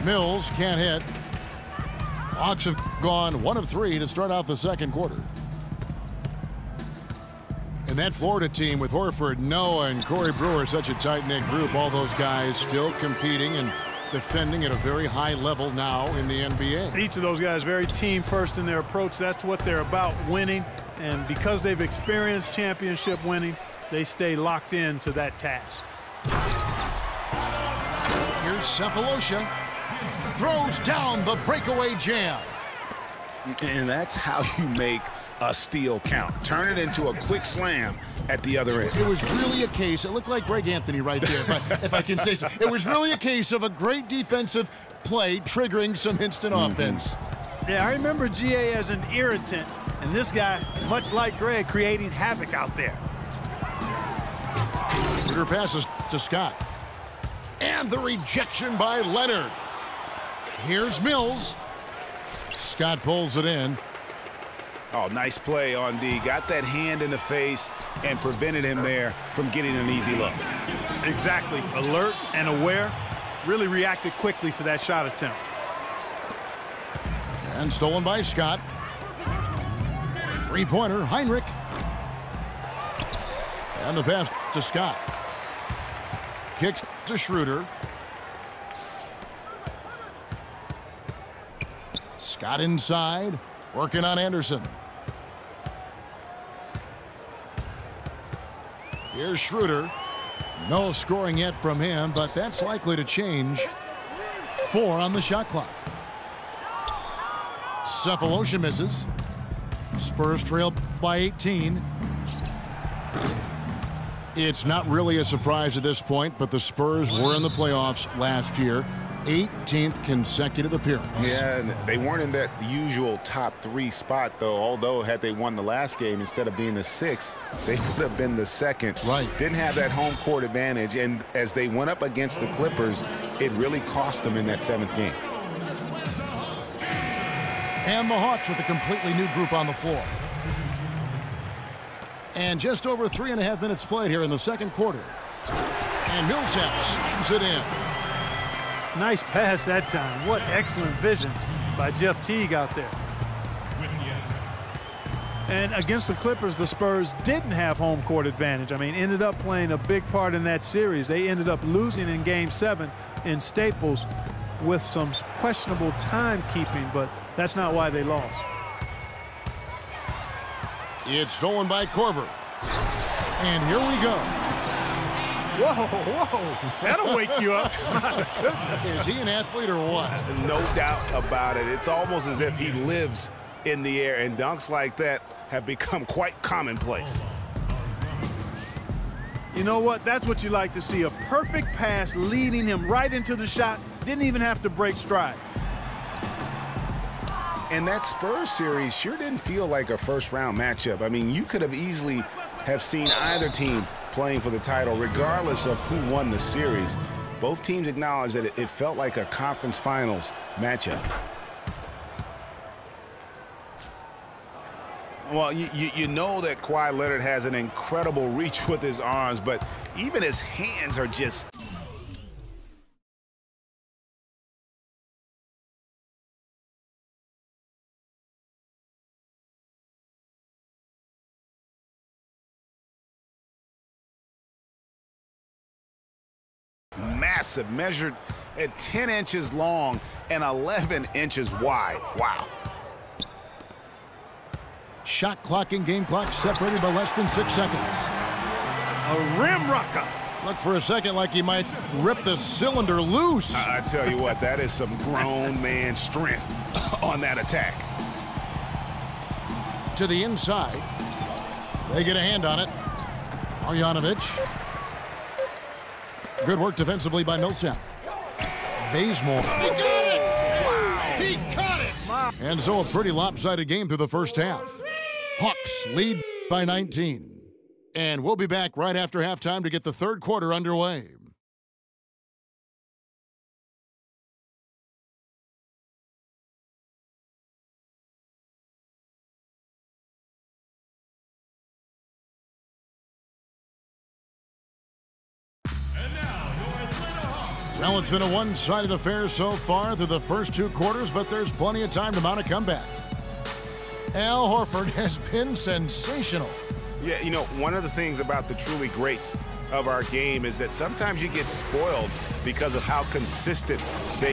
Mills can't hit. Hawks have gone 1 of 3 to start out the second quarter. And that Florida team with Horford, Noah, and Corey Brewer, such a tight-knit group. All those guys still competing and defending at a very high level now in the NBA. Each of those guys very team first in their approach. That's what they're about, winning. And because they've experienced championship winning, they stay locked into that task. Here's Sefolosha. Throws down the breakaway jam. And that's how you make a steal count. Turn it into a quick slam at the other end. It was really a case, it looked like Greg Anthony right there, if I can say so. It was really a case of a great defensive play triggering some instant offense. Yeah, I remember GA as an irritant, and this guy, much like Greg, creating havoc out there. Ritter passes to Scott. And the rejection by Leonard. Here's Mills. Scott pulls it in. Oh, nice play on D. Got that hand in the face and prevented him there from getting an easy look. Exactly. Alert and aware. Really reacted quickly to that shot attempt. And stolen by Scott. Three-pointer, Heinrich. And the pass to Scott. Kicks to Schroeder. Scott inside, working on Anderson. Here's Schroeder. No scoring yet from him, but that's likely to change. 4 on the shot clock. Sefolosha misses. Spurs trail by 18. It's not really a surprise at this point, but the Spurs were in the playoffs last year. 18th consecutive appearance. Yeah, and they weren't in that usual top 3 spot, though. Although, had they won the last game, instead of being the 6th, they would have been the 2nd. Right. Didn't have that home court advantage, and as they went up against the Clippers, it really cost them in that 7th game. And the Hawks with a completely new group on the floor. And just over 3.5 minutes played here in the second quarter. And Millsap slams it in. Nice pass that time. What excellent vision by Jeff Teague out there. And against the Clippers, the Spurs didn't have home court advantage. I mean, ended up playing a big part in that series. They ended up losing in Game 7 in Staples with some questionable timekeeping, but that's not why they lost. It's stolen by Korver. And here we go. Whoa, whoa, that'll wake you up. My goodness. Is he an athlete or what? No doubt about it. It's almost as if he lives in the air, and dunks like that have become quite commonplace. You know what? That's what you like to see. A perfect pass leading him right into the shot. Didn't even have to break stride. And that Spurs series sure didn't feel like a first-round matchup. I mean, you could have easily have seen either team playing for the title, regardless of who won the series. Both teams acknowledged that it felt like a conference finals matchup. Well, you know that Kawhi Leonard has an incredible reach with his arms, but even his hands are just... massive, measured at 10 inches long and 11 inches wide. Wow. Shot clock and game clock separated by less than 6 seconds. A rim rocker. Look for a second like he might rip the cylinder loose. I tell you what, that is some grown man strength on that attack. To the inside. They get a hand on it. Marjanovic. Good work defensively by Millsap. Bazemore. He got it! Wow. He caught it! And so a pretty lopsided game through the first half. Hawks lead by 19. And we'll be back right after halftime to get the third quarter underway. Well, it's been a one-sided affair so far through the first 2 quarters, but there's plenty of time to mount a comeback. Al Horford has been sensational. Yeah, you know, one of the things about the truly greats of our game is that sometimes you get spoiled because of how consistent they